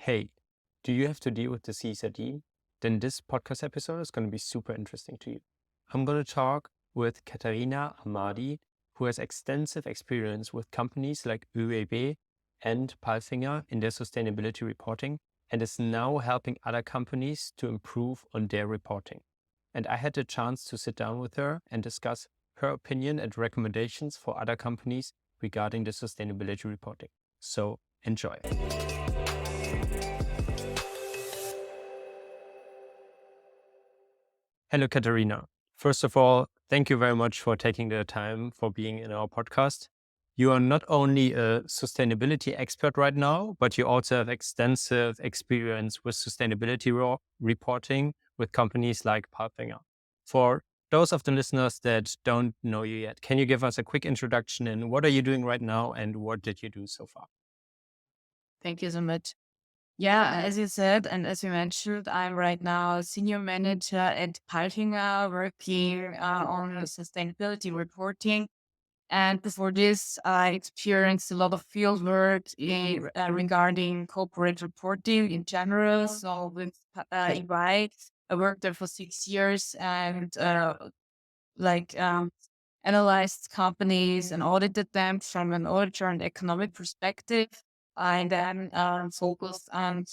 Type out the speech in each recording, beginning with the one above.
hey, do you have to deal with the CSRD? Then this podcast episode is going to be super interesting to you. I'm going to talk with Catharina Ahmadi, who has extensive experience with companies like ÖEB and PALFINGER in their sustainability reporting and is now helping other companies to improve on their reporting. And I had the chance to sit down with her and discuss her opinion and recommendations for other companies regarding the sustainability reporting. So enjoy. Hello, Katharina. First of all, thank you very much for taking the time for being in our podcast. You are not only a sustainability expert right now, but you also have extensive experience with sustainability reporting with companies like PALFINGER. For those of the listeners that don't know you yet, can you give us a quick introduction in what are you doing right now and what did you do so far? Thank you so much. Yeah, as you said, and as you mentioned, I'm right now senior manager at PALFINGER, working on sustainability reporting. And before this, I experienced a lot of field work regarding corporate reporting in general. So with EY, I worked there for 6 years and like analyzed companies and audited them from an auditor and economic perspective. And then focused on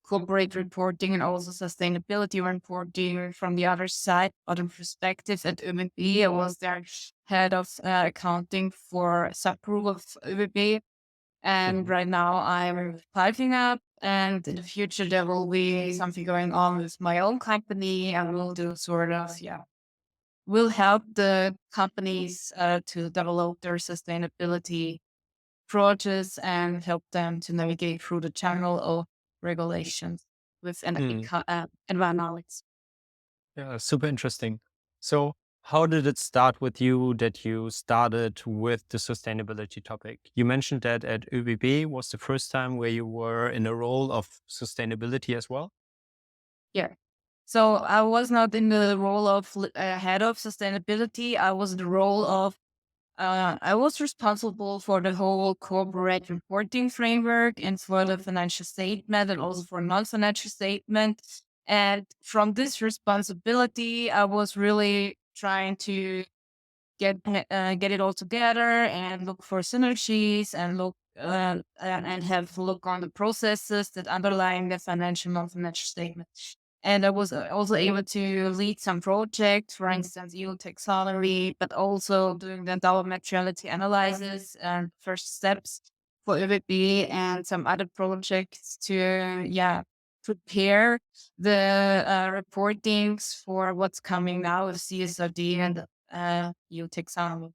corporate reporting and also sustainability reporting from the other side, other perspectives. At ÖBB, I was their head of accounting for subgroup of ÖBB. And right now I'm piping up. And in the future, there will be something going on with my own company. I will do sort of, will help the companies to develop their sustainability projects and help them to navigate through the channel of regulations with environmentalics. Yeah, super interesting. So, how did it start with you that you started with the sustainability topic? You mentioned that at ÖBB was the first time where you were in a role of sustainability as well. Yeah. So I was not in the role of head of sustainability. I was in the role of I was responsible for the whole corporate reporting framework and for the financial statement and also for non-financial statement. And from this responsibility, I was really trying to get it all together and look for synergies and look and have a look on the processes that underlying the financial non-financial statement. And I was also able to lead some projects, for instance, EU taxonomy, but also doing the double materiality analysis and first steps for ÖVP and some other projects to, prepare the reportings for what's coming now with CSRD and EU taxonomy.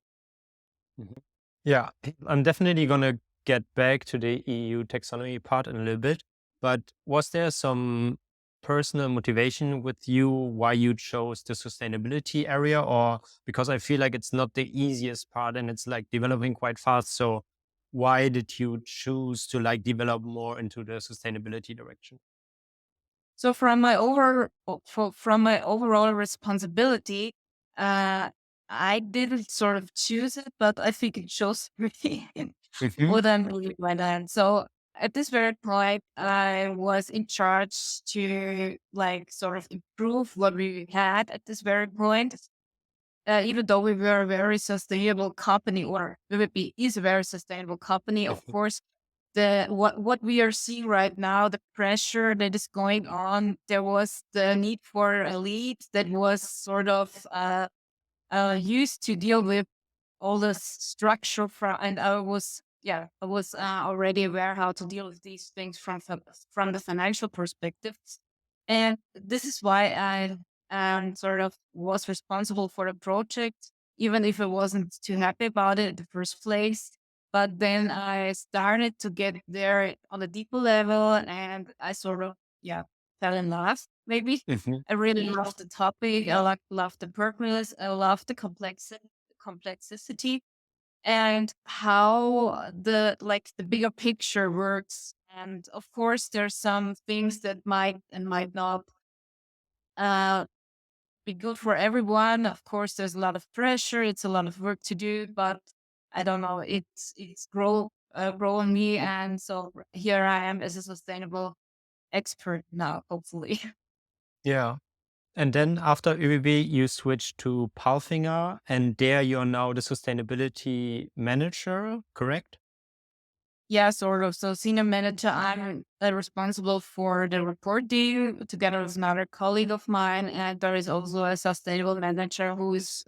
Mhm. Yeah, I'm definitely going to get back to the EU taxonomy part in a little bit. But was there some personal motivation with you why you chose the sustainability area? Or because I feel like it's not the easiest part and it's like developing quite fast. So, why did you choose to like develop more into the sustainability direction? So from my overall responsibility, uh, I didn't sort of choose it, but I think it shows me Hmm. what I'm doing by then. So at this very point, I was in charge to like sort of improve what we had at this very point. Even though we were a very sustainable company, or WWP is a very sustainable company, of course, the what we are seeing right now, the pressure that is going on, there was the need for a lead that was sort of used to deal with all the structure from, and I was already aware how to deal with these things from the financial perspective, and this is why I sort of was responsible for the project, even if I wasn't too happy about it in the first place. But then I started to get there on a deeper level, and I sort of fell in love. Maybe Hmm. I really love the topic. I love the purpose. I love the complexity and how the bigger picture works. And of course, there's some things that might and might not uh, be good for everyone. Of course, there's a lot of pressure. It's a lot of work to do, but I don't know. It's grow on me, and so here I am as a sustainable expert now, hopefully. Yeah. And then after ÖBB, you switched to PALFINGER, and there you're now the sustainability manager, correct? Yeah, sort of. So senior manager, I'm responsible for the reporting together with another colleague of mine. And there is also a sustainable manager who is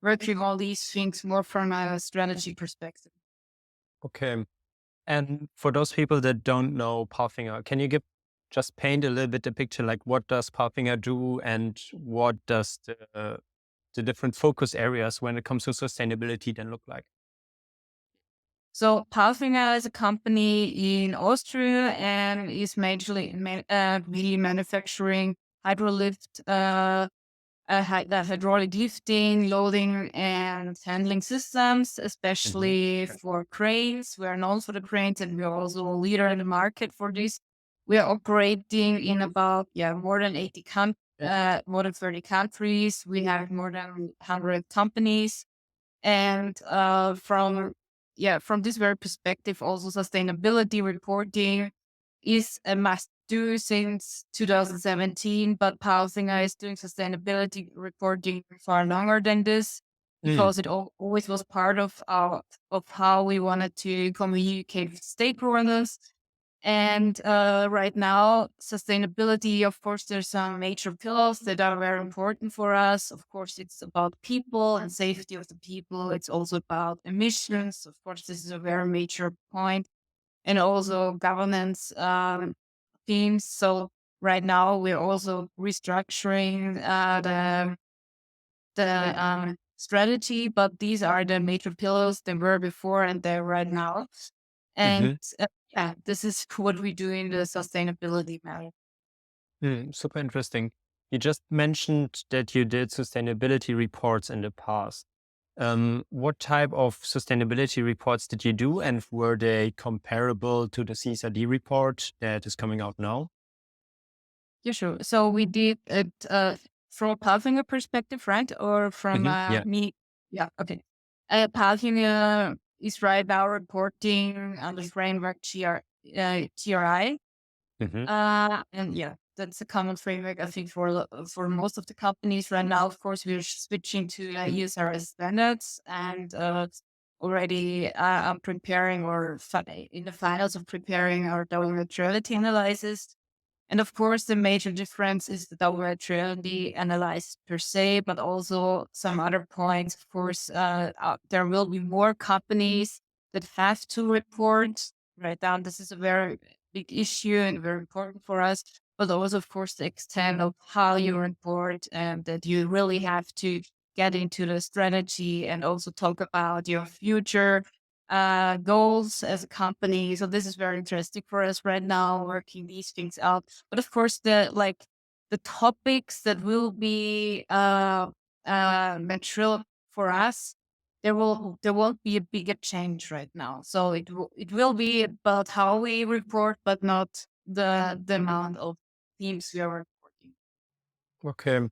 working all these things more from a strategy perspective. Okay. And for those people that don't know PALFINGER, can you just paint a little bit the picture, like what does PALFINGER do and what does the different focus areas when it comes to sustainability then look like? So PALFINGER is a company in Austria and is majorly really manufacturing hydraulift the hydraulic lifting, loading, and handling systems, Hmm. especially for cranes. We are known for the cranes, and we are also a leader in the market for this. We are operating in about more than 30 countries. We have more than 100 companies, and from this very perspective, also sustainability reporting is a must do since 2017, but Palfinger is doing sustainability reporting far longer than this Mm. because it always was part of how we wanted to communicate with stakeholders. And right now, sustainability, of course, there's some major pillars that are very important for us. Of course, it's about people and safety of the people. It's also about emissions. Of course, this is a very major point, and also governance themes. So right now, we're also restructuring the strategy, but these are the major pillars. They were before and they're right now. And Hmm. this is what we do in the sustainability matter. Mm, super interesting. You just mentioned that you did sustainability reports in the past. What type of sustainability reports did you do, and were they comparable to the CSRD report that is coming out now? Yeah, sure. So we did it from a Palfinger perspective, right? Or from Yeah. me? Yeah, okay. Palfinger is right now reporting on the framework GRI. Hmm. And yeah, that's a common framework, I think, for most of the companies right now. Of course, we're switching to ESRS standards, and already I'm preparing in the finals of preparing our double materiality analysis. And of course, the major difference is the double materiality analysis per se, but also some other points. Of course, there will be more companies that have to report. Right now, this is a very big issue and very important for us. But also, of course, the extent of how you report and that you really have to get into the strategy and also talk about your future goals as a company. So this is very interesting for us right now, working these things out. But of course, the topics that will be material for us, there won't be a bigger change right now. So it will be about how we report, but not the amount of themes we are reporting. Okay.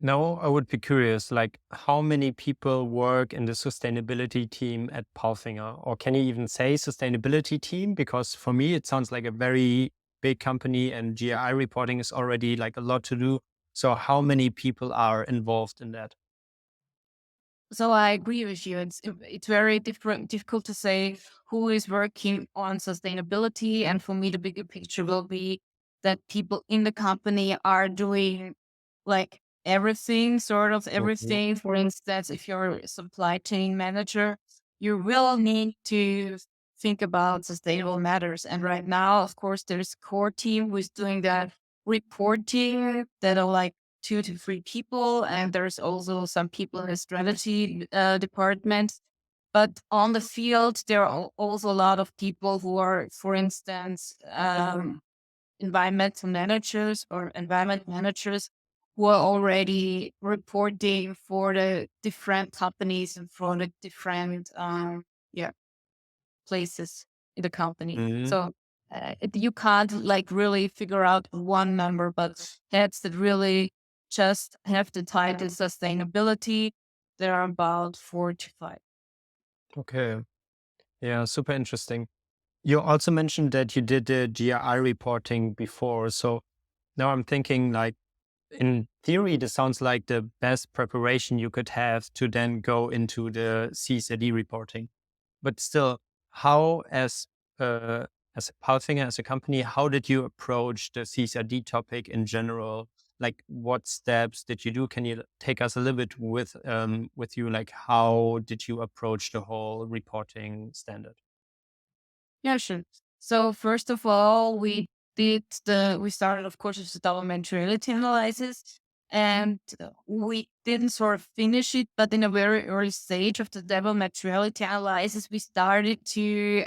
Now I would be curious, like how many people work in the sustainability team at Palfinger? Or can you even say sustainability team? Because for me, it sounds like a very big company and GI reporting is already like a lot to do. So how many people are involved in that? So I agree with you. It's very difficult to say who is working on sustainability, and for me, the bigger picture will be that people in the company are doing like everything, sort of Mhm. everything. For instance, if you're a supply chain manager, you will need to think about sustainable matters. And right now, of course, there's a core team who is doing that reporting that are like 2 to 3 people, and there's also some people in the strategy department. But on the field, there are also a lot of people who are, for instance, environmental managers or environment managers who are already reporting for the different companies and for the different yeah places in the company. Mhm. So you can't like really figure out one number, but heads that really just have the title sustainability, there are about 4 to 5. Okay. Yeah, super interesting. You also mentioned that you did the GRI reporting before. So now I'm thinking like, in theory, this sounds like the best preparation you could have to then go into the CSRD reporting. But still, how as a PALFINGER, as a company, how did you approach the CSRD topic in general? Like, what steps did you do? Can you take us a little bit with you? Like, how did you approach the whole reporting standard? Yeah, sure. So first of all, we started, of course, with the double materiality analysis, and we didn't sort of finish it, but in a very early stage of the double materiality analysis, we started to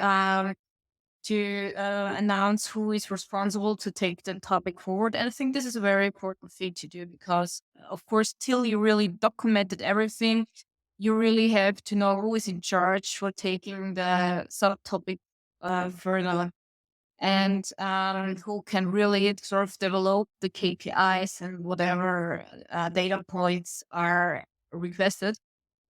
announce who is responsible to take the topic forward. And I think this is a very important thing to do because, of course, till you really documented everything, you really have to know who is in charge for taking the subtopic further and who can really sort of develop the KPIs and whatever data points are requested.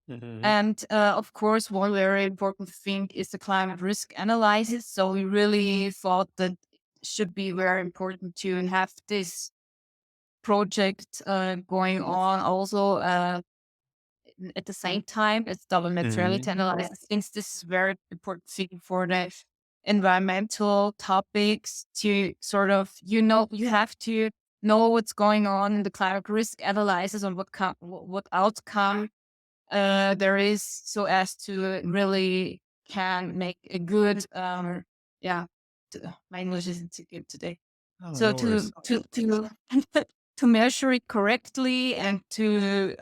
Hmm. And of course, one very important thing is the climate risk analysis. So we really thought that it should be very important to have this project going on also at the same time as double materiality Hmm. analysis, since this is very important thing for the environmental topics to sort of, you have to know what's going on in the climate risk analysis and what outcome there is, so as to really can make a good yeah my English isn't too good today, Oh, so no to worries. to measure it correctly and to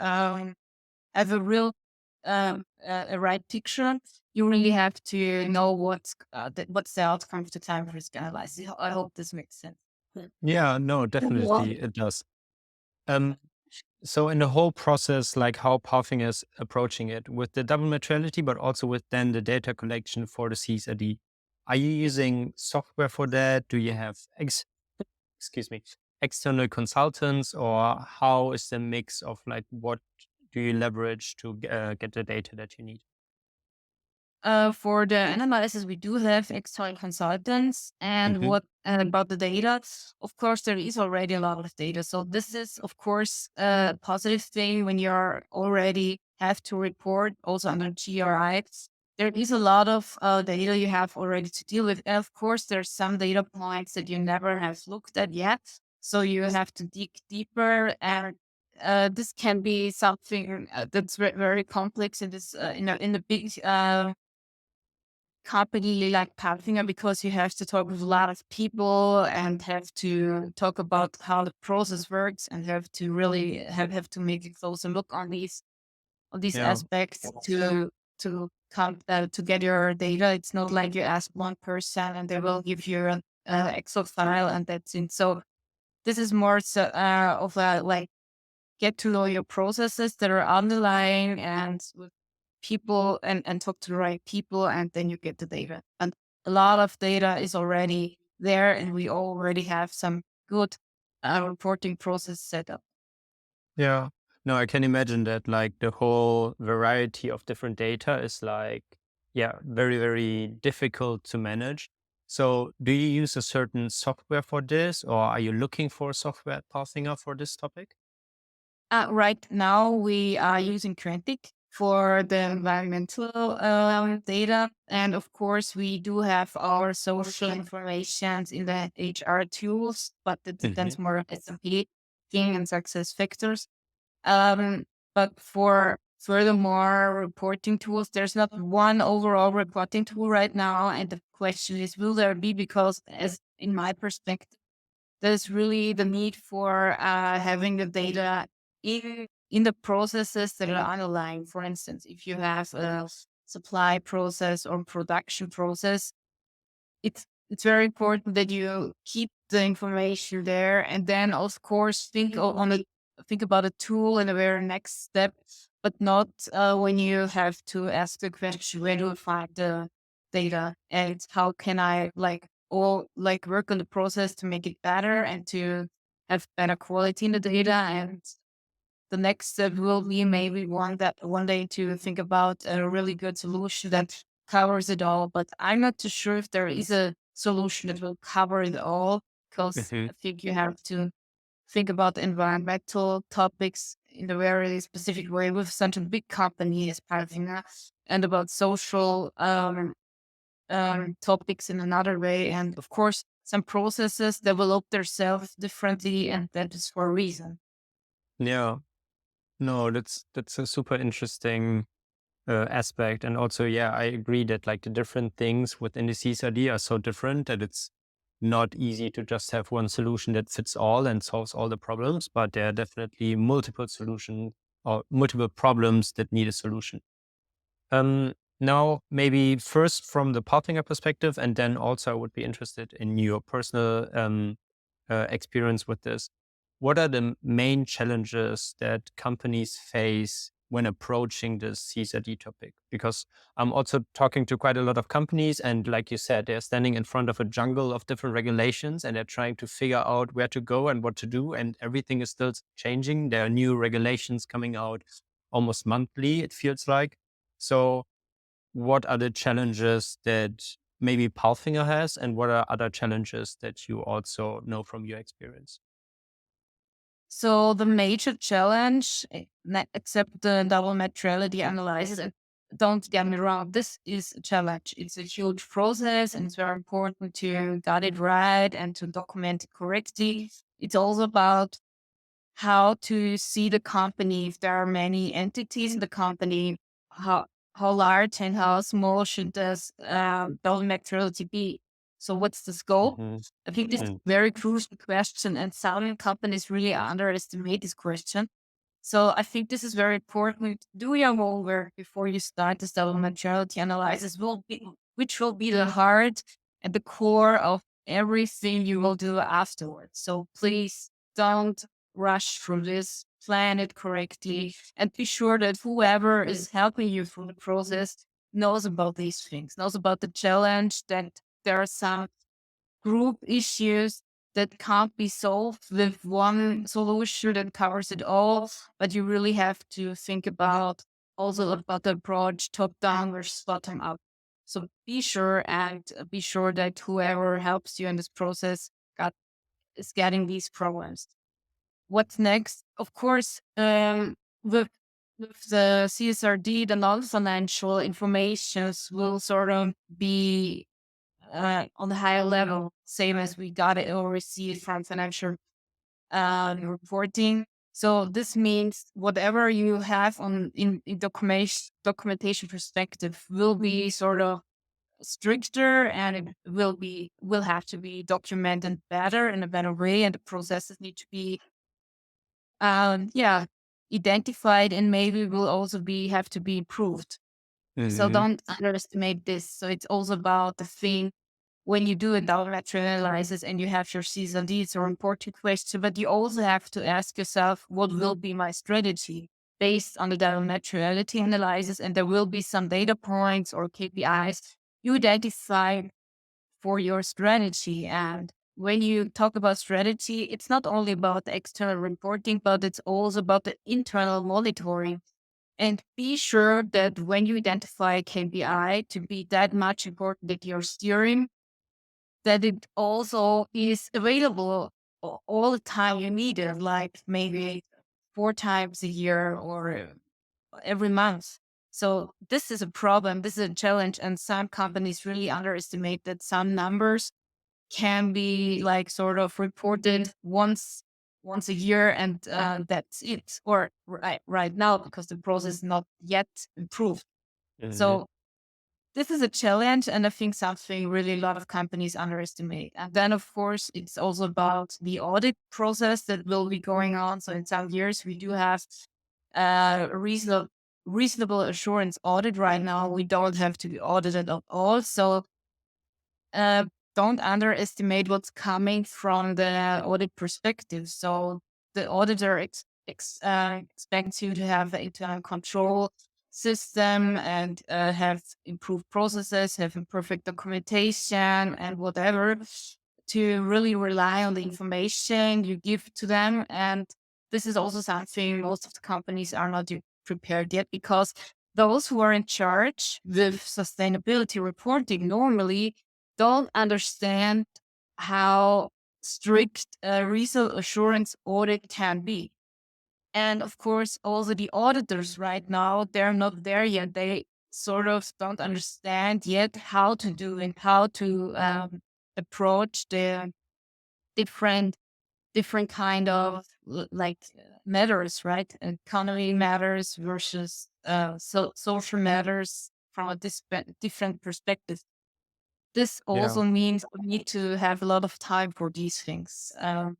have a real a right picture, you really have to know what's the outcome of the climate risk analysis. I hope this makes sense. Yeah, no, Well, definitely it does. Um, so in the whole process, like how Puffing is approaching it with the double materiality, but also with then the data collection for the CSRD, are you using software for that? Do you have excuse me, external consultants, or how is the mix of like what do you leverage to get the data that you need? For the analysis, we do have external consultants. And Hmm. what about the data? Of course, there is already a lot of data. So this is, of course, a positive thing when you're already have to report also under GRI. There is a lot of data you have already to deal with. And of course, there's some data points that you never have looked at yet. So you have to dig deeper, and this can be something that's very complex in this in a big company like PALFINGER, because you have to talk with a lot of people and have to talk about how the process works and have to really have to make a closer look on these Yeah. aspects to come to get your data. It's not like you ask one person and they will give you an Excel file and that's it. So this is more of a like get to know your processes that are underlying and with people and talk to the right people, and then you get the data. And a lot of data is already there, and we already have some good reporting process set up. Yeah. No, I can imagine that like the whole variety of different data is like, yeah, very, very difficult to manage. So do you use a certain software for this, or are you looking for software at Pathfinder for this topic? Right now, we are using Crantic for the environmental data. And of course, we do have our social informations in the HR tools, but that's Hmm. more S&P thing and success factors. Um, but for furthermore reporting tools, there's not one overall reporting tool right now. And the question is, will there be? Because as in my perspective, there's really the need for having the data in the processes that are underlying. For instance, if you have a supply process or production process, it's very important that you keep the information there, and then of course think about a tool in a very next step, but not when you have to ask the question, where do I find the data and how can I work on the process to make it better and to have better quality in the data. And the next step will be maybe one day to think about a really good solution that covers it all, but I'm not too sure if there is a solution that will cover it all, because Hmm. I think you have to think about environmental topics in a very specific way with such a big company as Palfinger, and about social topics in another way. And of course, some processes develop themselves differently, and that is for a reason. Yeah. No, that's a super interesting aspect. And also, yeah, I agree that like the different things within the CSRD are so different that it's not easy to just have one solution that fits all and solves all the problems, but there are definitely multiple solutions or multiple problems that need a solution. Now, maybe first from the partner perspective, and then also I would be interested in your personal experience with this. What are the main challenges that companies face when approaching this CSRD topic? Because I'm also talking to quite a lot of companies, and like you said, they're standing in front of a jungle of different regulations, and they're trying to figure out where to go and what to do, and everything is still changing. There are new regulations coming out almost monthly, it feels like. So what are the challenges that maybe Palfinger has, and what are other challenges that you also know from your experience? So the major challenge, except the double materiality analysis, and don't get me wrong, this is a challenge. It's a huge process, and it's very important to get it right and to document it correctly. It's also about how to see the company. If there are many entities in the company, how how large and how small should this double materiality be? So what's the scope? Hmm. I think this is Mm. a very crucial question, and some companies really underestimate this question. So I think this is very important. Do your homework before you start this double materiality analysis, which will be the heart and the core of everything you will do afterwards. So please don't rush through this, plan it correctly, and be sure that whoever is helping you through the process knows about these things, knows about the challenge, that there are some group issues that can't be solved with one solution that covers it all, but you really have to think about also about the approach top down versus bottom up. So be sure that whoever helps you in this process got is getting these programs. What's next? Of course, with the CSRD, the non-financial informations will sort of be on the higher level, same as we got it or received from financial reporting. So this means whatever you have on in documentation perspective will be sort of stricter, and it will have to be documented better in a better way, and the processes need to be yeah, identified, and maybe will also be have to be improved. So Hmm. don't underestimate this. So it's also about the thing when you do a dollar analysis and you have your CSRD, it's an important question, but you also have to ask yourself, what will be my strategy based on the dollar materiality analysis? And there will be some data points or KPIs you identify for your strategy. And when you talk about strategy, it's not only about the external reporting, but it's also about the internal monitoring. And be sure that when you identify a KPI to be that much important that you're steering, that it also is available all the time you need it, like maybe 4 times a year or every month. So this is a problem. This is a challenge, and some companies really underestimate that some numbers can be like sort of reported once a year, and that's it. Or right now, because the process is not yet improved. Hmm. So this is a challenge, and I think something really a lot of companies underestimate. And then, of course, it's also about the audit process that will be going on. So in some years, we do have reasonable assurance audit. Right now, we don't have to be audited at all. So uh, don't underestimate what's coming from the audit perspective. So the auditor expects you to have an internal control system, and have improved processes, have perfect documentation and whatever, to really rely on the information you give to them. And this is also something most of the companies are not prepared yet, because those who are in charge with sustainability reporting normally don't understand how strict a result assurance audit can be. And of course, also the auditors right now, they're not there yet. They sort of don't understand yet how to do and how to approach the different kind of matters, right? Economy matters versus social matters from a different perspective. This Yeah. also means we need to have a lot of time for these things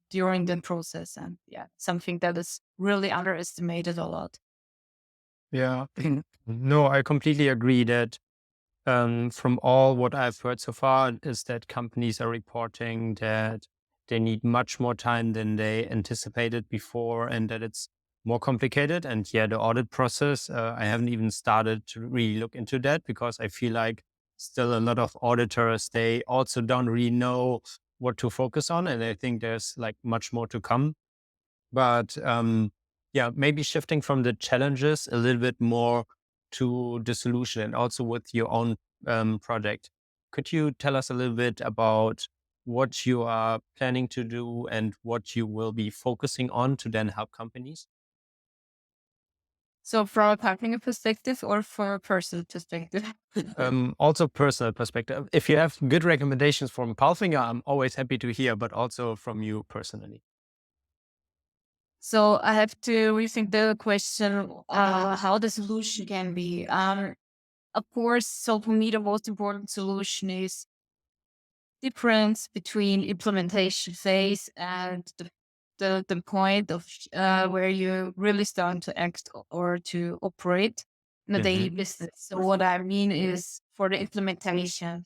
during the process, and yeah, something that is really underestimated a lot. Yeah. No, I completely agree that from all what I've heard so far is that companies are reporting that they need much more time than they anticipated before and that it's more complicated. And yeah, the audit process, I haven't even started to really look into that because I feel like still a lot of auditors, they also don't really know what to focus on. And I think there's like much more to come. But yeah, maybe shifting from the challenges a little bit more to the solution and also with your own project. Could you tell us a little bit about what you are planning to do and what you will be focusing on to then help companies? So, from a company perspective or from a personal perspective? Also, personal perspective. If you have good recommendations from Palfinger, I'm always happy to hear, but also from you personally. So, I have to rethink the question how the solution can be. Of course, so for me, the most important solution is difference between implementation phase and the point of where you really start to act or to operate in a daily Hmm. business. So what I mean is for the implementation,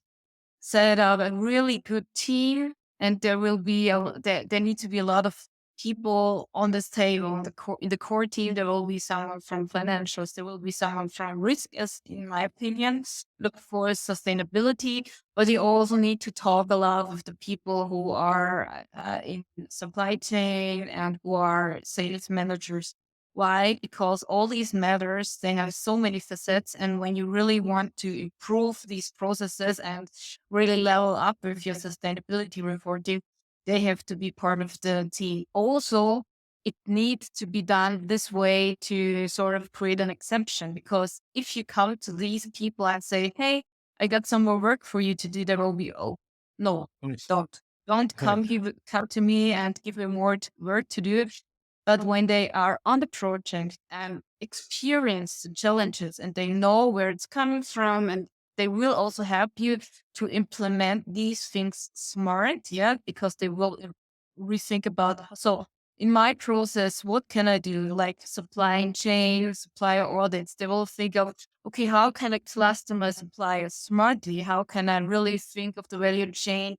set up a really good team, and there will be there need to be a lot of people on this table. In the core team, there will be someone from financials, there will be someone from risk, as in my opinion, look for sustainability. But you also need to talk a lot with the people who are in supply chain and who are sales managers. Why? Because all these matters, they have so many facets. And when you really want to improve these processes and really level up with your sustainability reporting, they have to be part of the team. Also, it needs to be done this way to sort of create an exception. Because if you come to these people and say, hey, I got some more work for you to do, there will be, oh, no, don't. Don't come to me and give me more work to do. But when they are on the project and experience the challenges and they know where it's coming from, and they will also help you to implement these things smart, yeah, because they will rethink about. So in my process, what can I do? Like supply chain, supplier audits, they will think of, okay, how can I cluster my suppliers smartly? How can I really think of the value chain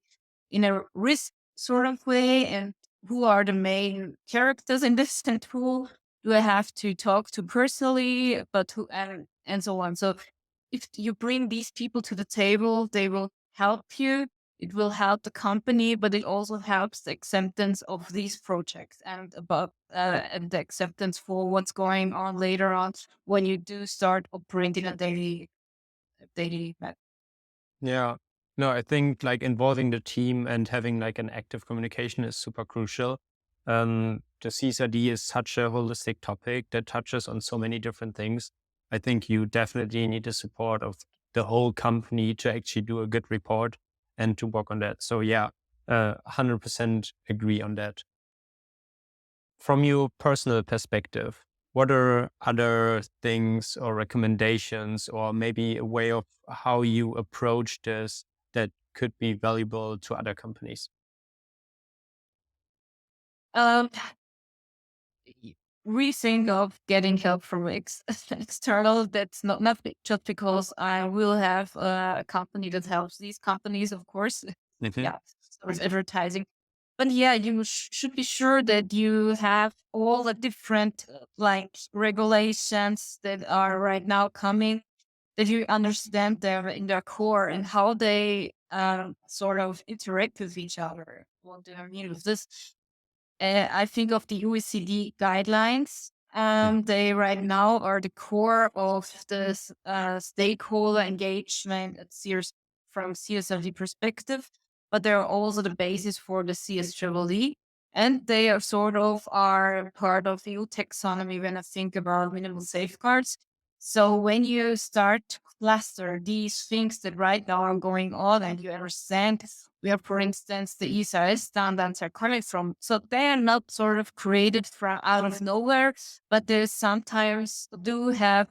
in a risk sort of way? And who are the main characters in this and who do I have to talk to personally, but who and so on. So if you bring these people to the table, they will help you. It will help the company, but it also helps the acceptance of these projects and about and the acceptance for what's going on later on when you do start operating a daily. Yeah. No, I think like involving the team and having like an active communication is super crucial. The CSRD is such a holistic topic that touches on so many different things. I think you definitely need the support of the whole company to actually do a good report and to work on that. So yeah, 100% agree on that. From your personal perspective, what are other things or recommendations or maybe a way of how you approach this that could be valuable to other companies? Um, rethink of getting help from external. That's just because I will have a company that helps these companies, of course. Hmm. Yeah, sort of advertising. But yeah, you should be sure that you have all the different like regulations that are right now coming, that you understand them in their core and how they sort of interact with each other. What do I mean with this? I think of the OECD guidelines. They right now are the core of this stakeholder engagement at from CSRD perspective, but they're also the basis for the CSRD. And they are sort of are part of the EU taxonomy when I think about minimal safeguards. So when you start to cluster these things that right now are going on and you understand where, for instance, the ESRS standards are coming from. So they are not sort of created from out of nowhere, but they sometimes do have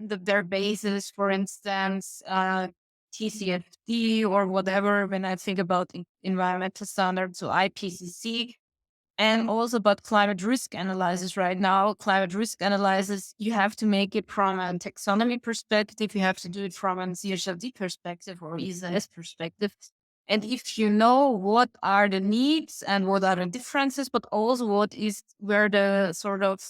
their basis, for instance, TCFD or whatever, when I think about environmental standards, so IPCC, and also about climate risk analysis right now. Climate risk analysis, you have to make it from a taxonomy perspective, you have to do it from a CSRD perspective or ESRS perspective. And if you know what are the needs and what are the differences, but also what is where the sort of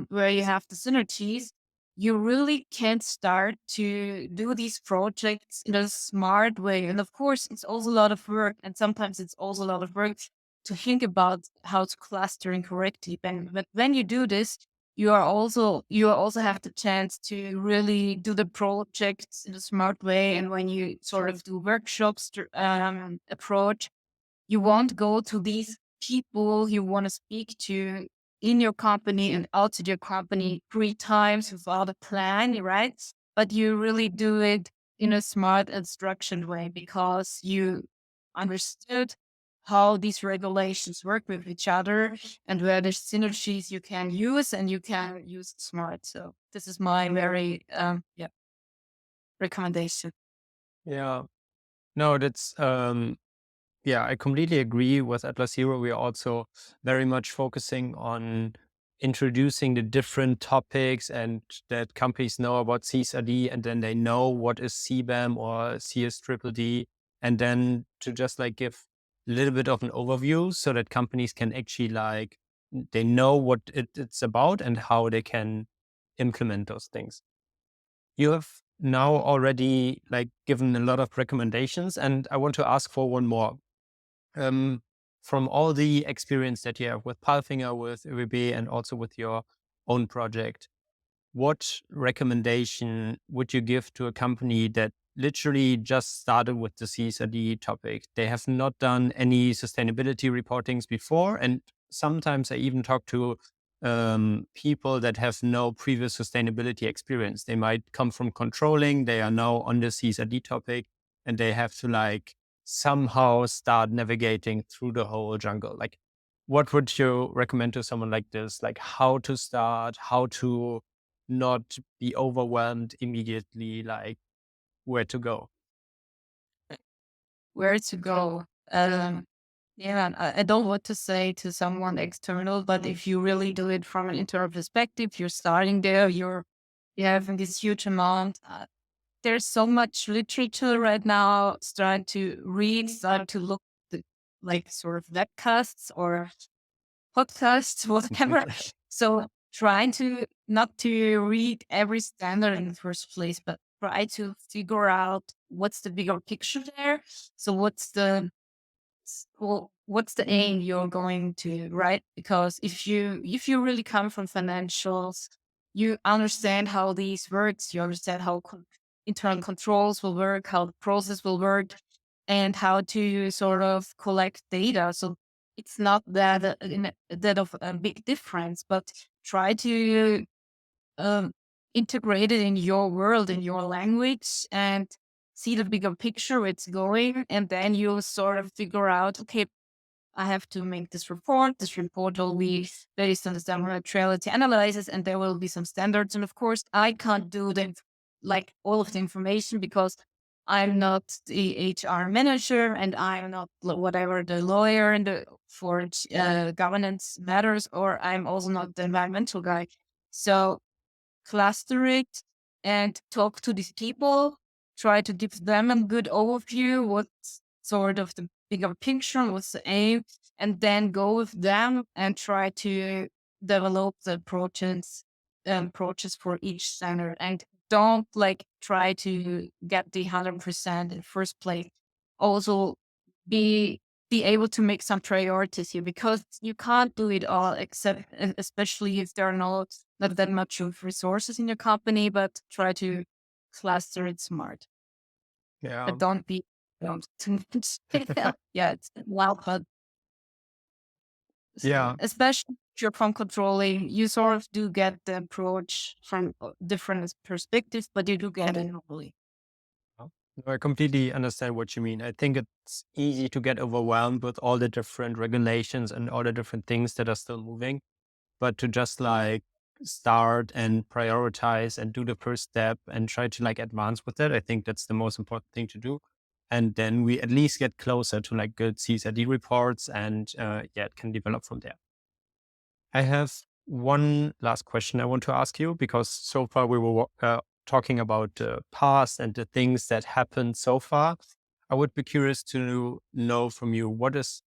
where you have the synergies, you really can start to do these projects in a smart way. And of course, it's also a lot of work, and sometimes it's also a lot of work to think about how to clustering correctly. But when you do this, you also have the chance to really do the projects in a smart way. And when you sort of do workshops approach, you won't go to these people you want to speak to in your company and outside your company 3 times without a plan, right? But you really do it in a smart and structured way because you understood how these regulations work with each other and where there's synergies you can use and you can use it smart. So this is my very recommendation. Yeah. No, that's yeah, I completely agree with AtlasZero. We are also very much focusing on introducing the different topics and that companies know about CSRD and then they know what is CBAM or CSDDD, and then to just like give a little bit of an overview so that companies can actually like they know what it's about and how they can implement those things. You have now already like given a lot of recommendations, and I want to ask for one more. Um, from all the experience that you have with PALFINGER, with ÖBB, and also with your own project, what recommendation would you give to a company that literally just started with the CSRD topic? They have not done any sustainability reportings before. And sometimes I even talk to people that have no previous sustainability experience. They might come from controlling, they are now on the CSRD topic, and they have to like somehow start navigating through the whole jungle. Like, what would you recommend to someone like this? Like, how to start, how to not be overwhelmed immediately, like where to go. Where to go? Yeah, I don't want to say to someone external, but if you really do it from an internal perspective, you're starting there, you're having this huge amount. There's so much literature right now. Start to read, start to look the, like sort of webcasts or podcasts, whatever. So try to not to read every standard in the first place, but try to figure out what's the bigger picture there. So what's the aim you're going to, right? Because if you really come from financials, you understand how these works, you understand how internal controls will work, how the process will work, and how to sort of collect data. So it's not that that of a big difference, but try to um, integrate it in your world, in your language, and see the bigger picture where it's going. And then you sort of figure out, okay, I have to make this report. This report will be based on the materiality analysis, and there will be some standards. And of course, I can't do like all of the information because I'm not the HR manager and I'm not whatever the lawyer and for governance matters, or I'm also not the environmental guy. So cluster it and talk to these people, try to give them a good overview, what's sort of the bigger picture, what's the aim, and then go with them and try to develop the approaches for each standard. And don't like try to get the 100% in first place. Also be be able to make some priorities here, because you can't do it all, except especially if there are not that much of resources in your company, but try to cluster it smart. Yeah. But don't be too much. Yeah, it's wild, but Yeah. especially if you're from controlling, you sort of do get the approach from different perspectives, but you do get it normally. No, I completely understand what you mean. I think it's easy to get overwhelmed with all the different regulations and all the different things that are still moving, but to just like start and prioritize and do the first step and try to like advance with it, I think that's the most important thing to do. And then we at least get closer to like good CSRD reports and yeah, it can develop from there. I have one last question I want to ask you, because so far we were talking about the past and the things that happened so far. I would be curious to know from you, what is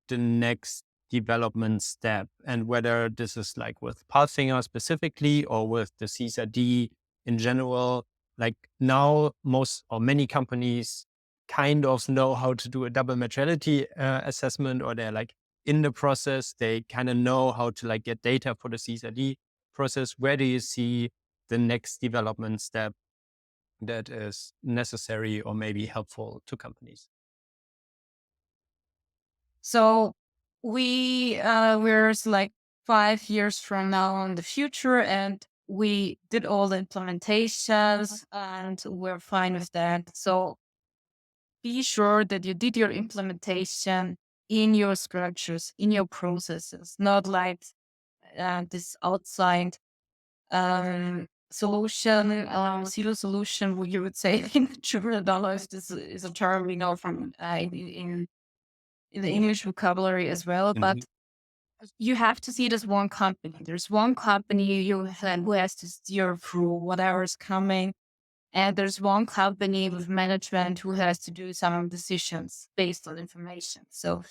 the next development step, and whether this is like with PALFINGER specifically or with the CSRD in general. Like now, most or many companies kind of know how to do a double materiality assessment, or they're like in the process, they kind of know how to like get data for the CSRD process. Where do you see the next development step that is necessary or maybe helpful to companies? So we're like 5 years from now in the future, and we did all the implementations and we're fine with that. So be sure that you did your implementation in your structures, in your processes, not like this outside solution, zero solution, what you would say in German. I don't know if this is a term we know from in the English vocabulary as well, Mhm. but you have to see it as one company. There's one company who has to steer through whatever is coming, and there's one company with management who has to do some decisions based on information. So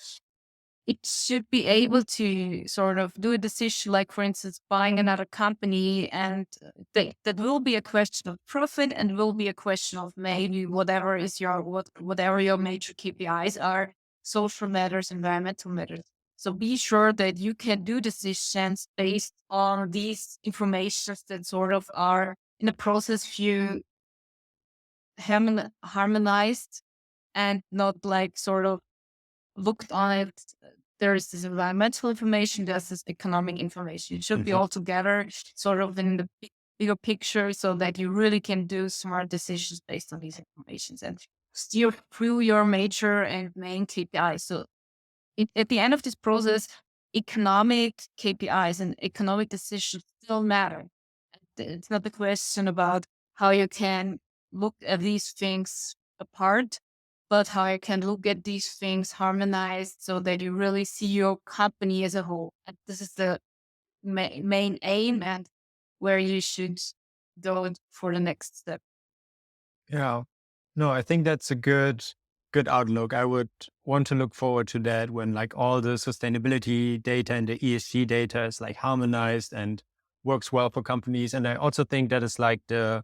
it should be able to sort of do a decision, like for instance, buying another company, and that will be a question of profit, and will be a question of maybe whatever your major KPIs are, social matters, environmental matters. So be sure that you can do decisions based on these informations that sort of are in a process view harmonized, and not like sort of looked on it. There is this environmental information, there's this economic information. It should be Mhm. all together, sort of in the bigger picture, so that you really can do smart decisions based on these informations and steer through your major and main KPIs. So at the end of this process, economic KPIs and economic decisions still matter. It's not the question about how you can look at these things apart, but how you can look at these things harmonized, so that you really see your company as a whole. And this is the main aim, and where you should go for the next step. Yeah. No, I think that's a good outlook. I would want to look forward to that when like all the sustainability data and the ESG data is like harmonized and works well for companies. And I also think that is like the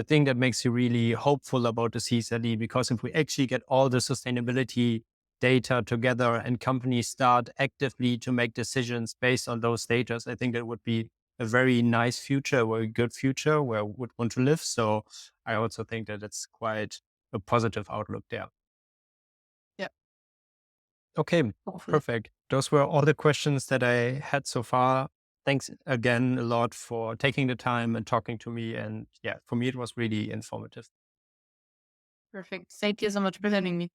thing that makes you really hopeful about the CSRD, because if we actually get all the sustainability data together and companies start actively to make decisions based on those data, I think that would be a very nice future, a very good future where I would want to live. So I also think that it's quite a positive outlook there. Yeah, Okay, hopefully. perfect. Those were all the questions that I had so far. Thanks again a lot for taking the time and talking to me. And yeah, for me, it was really informative. Perfect. Thank you so much for having me.